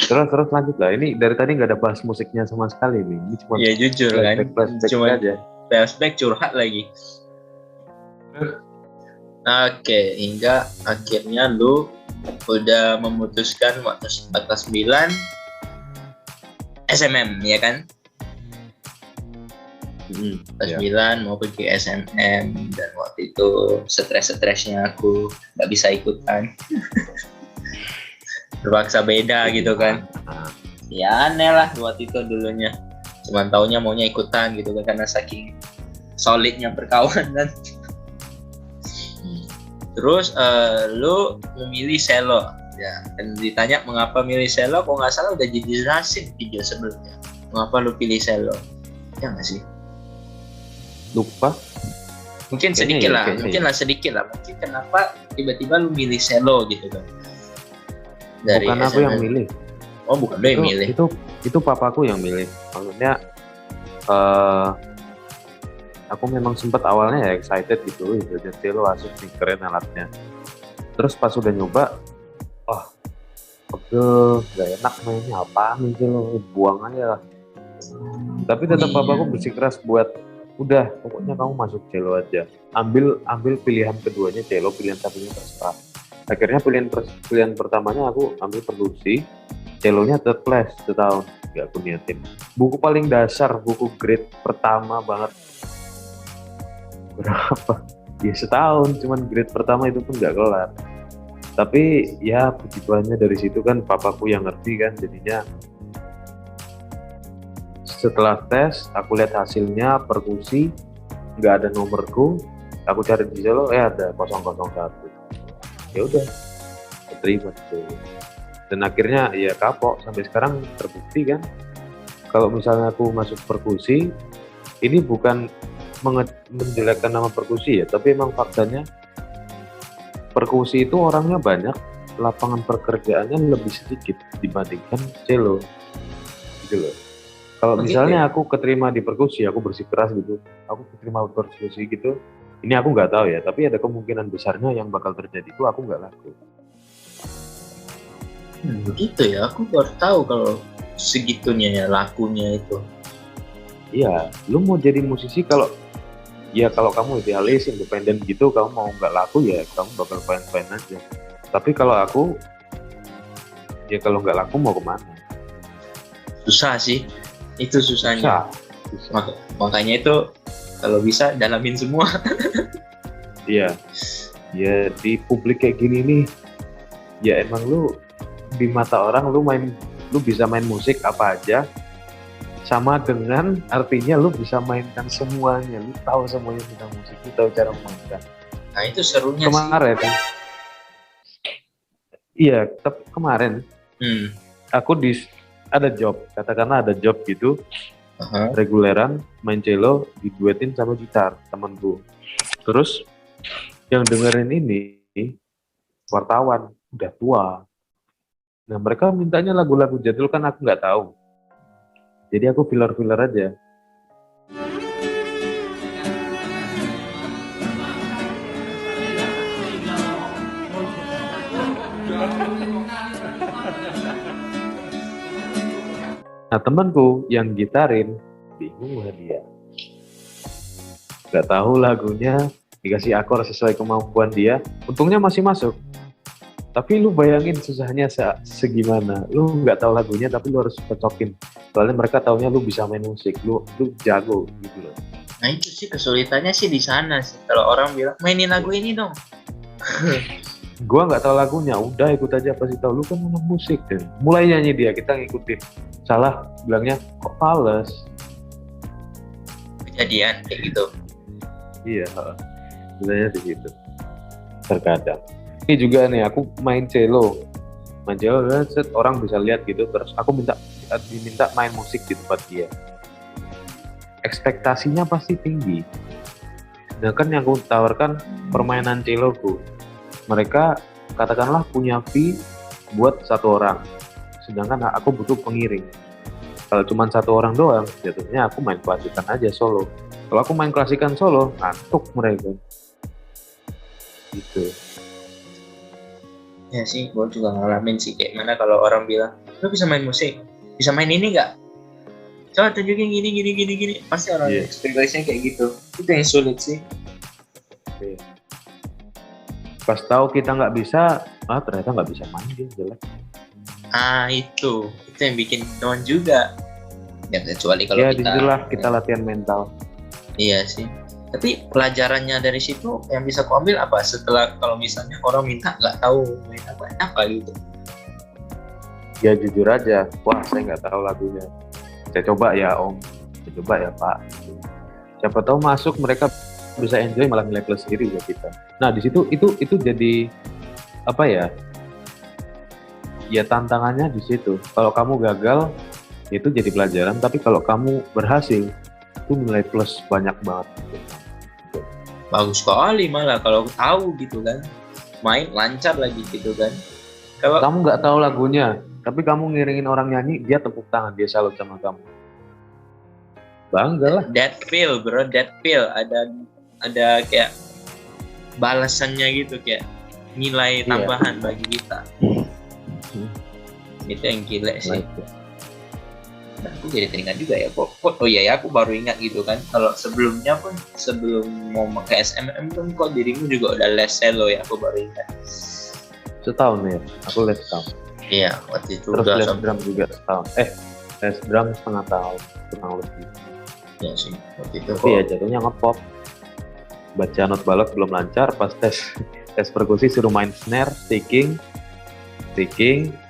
Terus lanjut lah. Ini dari tadi nggak ada bahas musiknya sama sekali nih. Ini cuma Ya jujur kan, flashback cuma aja. flashback curhat lagi. Oke, hingga akhirnya lu udah memutuskan waktu kelas 9 SMM, ya kan? Kelas 9 mau pergi SMM, dan waktu itu stres-stresnya aku nggak bisa ikutan. Terpaksa beda gitu kan. Ya aneh lah waktu itu dulunya. Cuman taunya maunya ikutan gitu kan, karena saking solidnya perkawanan. Terus lu memilih selo. Ya, dan ditanya mengapa milih selo, kok nggak salah udah dijelasin video sebelumnya. Mengapa lu pilih selo? Ya nggak sih? Lupa. Mungkin sedikit lah. Mungkin kenapa tiba-tiba lu milih selo gitu kan? Dari bukan aku yang milih. Oh, bukan lu yang milih. Itu papaku yang milih. Maksudnya aku memang sempat awalnya ya excited gitu, jadi selo asik nih, keren alatnya. Terus pas udah nyoba, pegel, gak enak mainnya, apaan nih lo, buang aja lah. Tapi tetap papaku bersikeras buat, udah pokoknya kamu masuk cello aja, ambil pilihan keduanya cello, pilihan satunya terserah. Akhirnya pilihan pertamanya aku ambil perkusi, cellonya third class setahun, gak aku niatin. Buku paling dasar, buku grade pertama banget, berapa? Ya setahun, cuman grade pertama itu pun gak kelar. Tapi ya puji Tuhannya dari situ kan papaku yang ngerti kan, jadinya setelah tes aku lihat hasilnya perkusi nggak ada nomorku, aku cari di cello ada 001, ya udah terima gitu. Dan akhirnya ya kapok sampai sekarang terbukti kan, kalau misalnya aku masuk perkusi, ini bukan menjelekkan nama perkusi ya, tapi emang faktanya perkusi itu orangnya banyak, lapangan pekerjaannya lebih sedikit dibandingkan cello gitu loh. Kalau misalnya aku keterima di perkusi, aku bersikeras gitu, aku keterima perkusi gitu, ini aku nggak tahu ya, tapi ada kemungkinan besarnya yang bakal terjadi itu aku nggak laku. Begitu ya, aku baru tahu kalau segitunya ya lakunya itu. Iya, lu mau jadi musisi kalau kamu idealis, independen gitu, kamu mau nggak laku ya kamu bakal fine-fine aja. Tapi kalau aku, ya kalau nggak laku mau kemana? Susah sih, itu susahnya. Susah. Makanya itu kalau bisa dalamin semua. Iya, ya di publik kayak gini nih, ya emang lu di mata orang lu bisa main musik apa aja, sama dengan artinya lu bisa mainkan semuanya, lu tahu semuanya tentang musik, lu tahu cara memainkan. Nah itu serunya kemarin sih. Iya, tapi kemarin aku ada job, katakanlah ada job gitu, reguleran main cello diduetin sama gitar temanku. Terus yang dengerin ini wartawan udah tua. Nah mereka mintanya lagu-lagu jadul kan aku nggak tahu. Jadi aku filler aja. Nah temanku yang gitarin bingung lah dia. Gak tahu lagunya, dikasih akor sesuai kemampuan dia. Untungnya masih masuk. Tapi lu bayangin susahnya segimana. Lu nggak tahu lagunya tapi lu harus cocokin. Soalnya mereka taunya lu bisa main musik, lu jago gitu loh. Nah itu sih kesulitannya sih di sana sih. Kalau orang bilang mainin lagu ini dong. Gua nggak tahu lagunya, udah ikut aja, pasti tahu lu kan anak musik deh. Mulai nyanyi dia, kita ngikutin. Salah bilangnya kok fales. Kejadian kayak gitu. Iya, bilangnya di situ. Terkadang. Ini juga nih, aku main cello, orang bisa lihat gitu, terus aku diminta main musik di tempat dia. Ekspektasinya pasti tinggi. Sedangkan yang aku tawarkan permainan celloku, mereka katakanlah punya fee buat 1 orang, sedangkan aku butuh pengiring. Kalau cuma 1 orang doang, jatuhnya aku main klasikan aja solo. Kalau aku main klasikan solo, ngantuk mereka. Gitu. Ya sih, gue juga ngalamin sih kayak mana kalau orang bilang Lu bisa main musik, bisa main ini nggak? Coba tunjukin gini. Pasti orang Iya. ekspektasinya kayak gitu. Itu yang sulit sih. Oke. Pas tahu kita nggak bisa, ternyata nggak bisa main, dia jelek. Itu yang bikin down juga. Ya kecuali kalau Ya kita. disitulah kita latihan mental. Iya sih. Tapi pelajarannya dari situ yang bisa ku ambil apa? Setelah kalau misalnya orang minta nggak tahu main apa gitu. Ya jujur aja, wah saya nggak tahu lagunya. Saya coba ya Om, saya coba ya Pak. Siapa tahu masuk mereka bisa enjoy, malah nilai plus sendiri buat kita. Nah di situ itu jadi apa ya? Ya tantangannya di situ. Kalau kamu gagal itu jadi pelajaran, tapi kalau kamu berhasil itu nilai plus banyak banget. Bagus sekali malah kalau tahu gitu kan. Main lancar lagi gitu kan. Kalau Kamu nggak tahu lagunya, tapi kamu ngiringin orang nyanyi, dia tepuk tangan, dia salut sama kamu. Bangga lah. that feel bro, that feel ada kayak balasannya gitu, kayak nilai Iya. tambahan bagi kita. Itu yang gila sih. Nah, aku jadi teringat juga ya kok oh iya ya, aku baru ingat gitu kan, kalau sebelum mau ke SMM pun kok dirimu juga udah les cello ya, aku baru ingat. Setahun ya, aku les setahun. Iya, waktu itu Terus udah les drum juga setahun. Les drum setengah tahun, kurang lebih. ya sih, waktu itu Tapi ya jatuhnya ngepop. Baca not balok belum lancar, pas tes perkusi suruh main snare, sticking,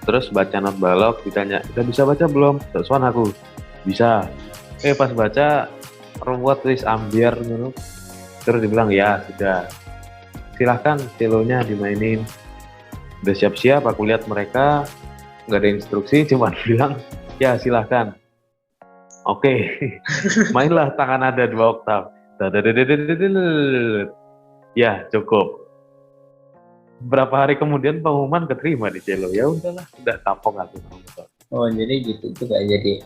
terus baca not balok, ditanya, udah bisa baca belum? Terus aku, bisa. Pas baca, ruwet wis ambiar gitu. Terus dibilang, ya sudah. Silahkan celonya dimainin. Udah siap-siap, aku lihat mereka nggak ada instruksi, cuma bilang ya silahkan. Oke. Mainlah tangan ada 2 oktav. Ya cukup. Berapa hari kemudian pengumuman keterima di cello. Ya udahlah, udah tampung aku. jadi gitu juga jadi.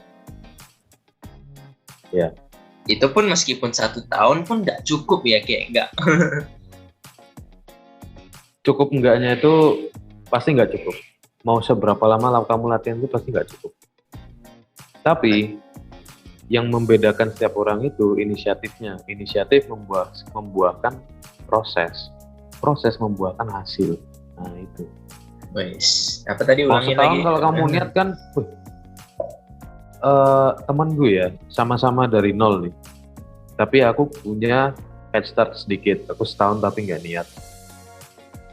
Ya. Itu pun meskipun 1 tahun pun nggak cukup ya, kayak nggak. Cukup enggaknya itu pasti nggak cukup. Mau seberapa lama kamu latihan itu pasti nggak cukup. Tapi yang membedakan setiap orang itu inisiatifnya. Inisiatif membuahkan proses membuahkan hasil. Nah itu. Wes, apa tadi Mau ulangin setahun lagi? kalau kamu niat kan, teman gue ya sama-sama dari nol nih. Tapi aku punya head start sedikit. Aku setahun tapi nggak niat.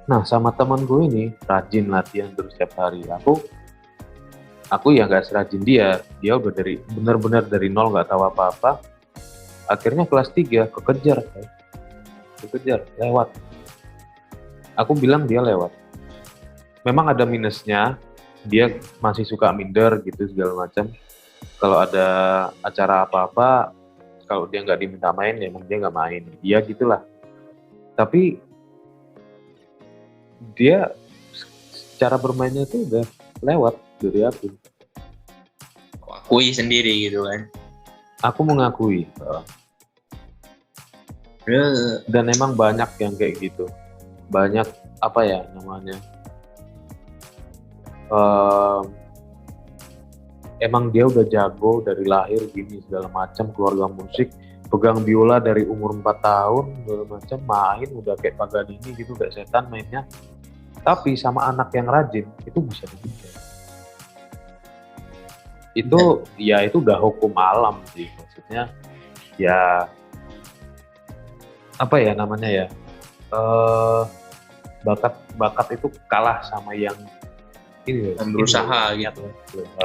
Nah sama teman gue ini rajin latihan terus setiap hari. Aku ya nggak serajin dia udah benar-benar dari nol, nggak tahu apa-apa. Akhirnya kelas 3 kekejar lewat. Aku bilang dia lewat. Memang ada minusnya, dia masih suka minder gitu segala macam. Kalau ada acara apa-apa, kalau dia nggak diminta main ya emang dia nggak main. Dia gitulah. Tapi dia cara bermainnya itu udah lewat dari aku. Akui sendiri gitu kan. Aku mengakui. Dan emang banyak yang kayak gitu. Banyak apa ya namanya? Emang dia udah jago dari lahir gini segala macam, keluarga musik, pegang biola dari umur 4 tahun segala macam, main udah kayak Paganini gitu, kayak setan mainnya. Tapi sama anak yang rajin itu bisa dibikin. Itu ya itu udah hukum alam sih, maksudnya ya apa ya namanya ya, bakat itu kalah sama yang ini berusaha gitu.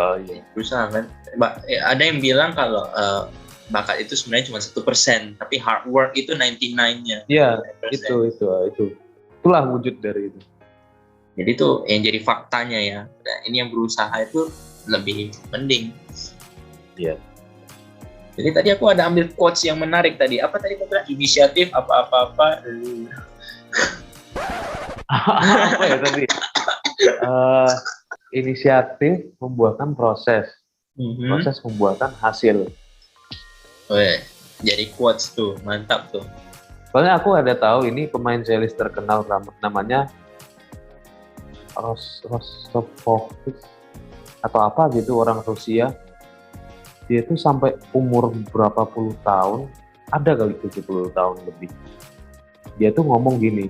Iya. Berusaha kan. Ada yang bilang kalau bakat itu sebenarnya cuma 1%, tapi hard work itu 99-nya. Iya, itulah wujud dari itu. Jadi itu yang jadi faktanya ya. Nah, ini yang berusaha itu lebih mending. Iya. Jadi tadi aku ada ambil quotes yang menarik tadi. Apa tadi kata inisiatif apa-apa. Apa ya tadi? Inisiatif membuahkan proses. Proses membuahkan hasil. Weh, jadi quotes tuh, mantap tuh. Soalnya aku ada tahu ini pemain cellis terkenal namanya Rostropovich. atau apa gitu, orang Rusia. Dia tuh sampai umur berapa puluh tahun, ada kali 70 tahun lebih. Dia tuh ngomong gini,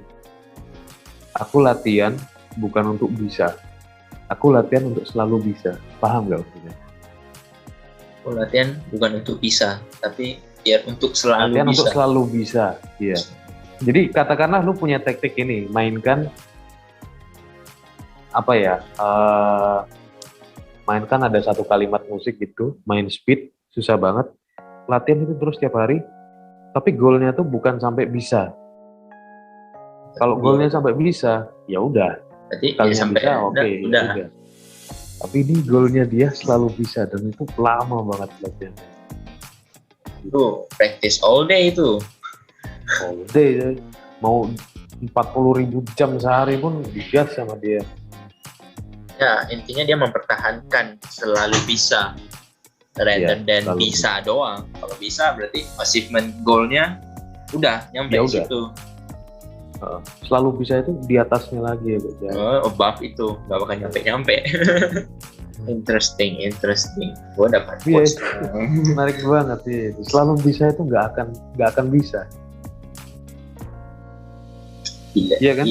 aku latihan bukan untuk bisa, aku latihan untuk selalu bisa. Paham gak maksudnya? Latihan bukan untuk bisa, tapi biar untuk selalu Latihan bisa. untuk selalu bisa, iya. Jadi katakanlah lu punya teknik ini, mainkan apa ya? Mainkan ada satu kalimat musik gitu, main speed, susah banget. Latihan itu terus tiap hari, tapi goalnya tuh bukan sampai bisa. Kalau goalnya sampai bisa, ya udah. Berarti Kalinya sampai bisa, oke, ya udah. udah. Tapi ini goalnya dia selalu bisa, dan itu lama banget latihan. Itu practice all day itu. All day, ya. Mau 40.000 jam sehari pun digas sama dia. Ya, intinya dia mempertahankan selalu bisa rather than selalu bisa doang. Kalau bisa berarti achievement goal-nya udah nyampe Ya di udah. situ. Selalu bisa itu di atasnya lagi ya, Bos. Above itu nggak bakal nyampe. Interesting. Gue dapat Iya, quotes. menarik banget sih. Selalu bisa itu nggak akan bisa. Iya kan?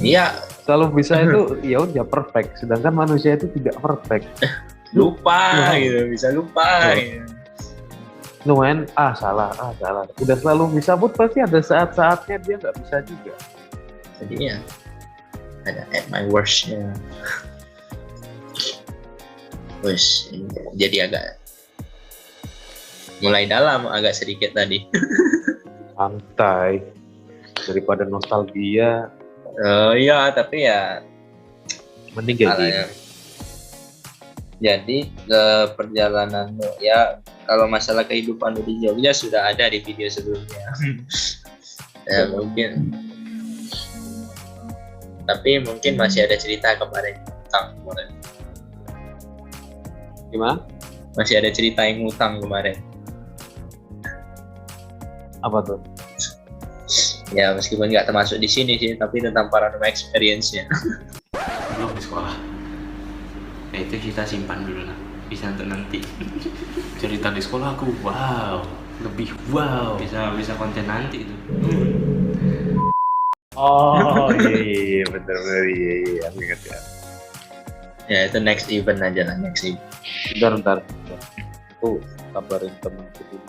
Iya, Selalu bisa itu ya udah perfect. Sedangkan manusia itu tidak perfect. lupa Wow. gitu, bisa lupa. Wow. Gitu. Lumayan, salah. Udah selalu bisa pun pasti ada saat-saatnya dia nggak bisa juga. Jadi ya ada at my worst-nya. Terus jadi agak mulai dalam agak sedikit tadi. Santai. Daripada nostalgia, Iya, tapi ya mending kayak gini. makanya. Jadi perjalanan ya kalau masalah kehidupan di Jogja sudah ada di video sebelumnya. Ya mungkin, tapi mungkin masih ada cerita kemarin utang kemarin. Gimana? Masih ada cerita yang utang kemarin. Apa tuh? Ya meskipun nggak termasuk di sini sih, tapi tentang paranormal experience-nya. Belum di sekolah. Ya itu kita simpan dulu lah, bisa untuk nanti. Cerita di sekolah aku lebih wow. Bisa konten nanti itu. Oh iya, bener iya, aku ingat ya. Ya itu next event aja lah, next event. Bentar. Aku kabarin temanku dulu.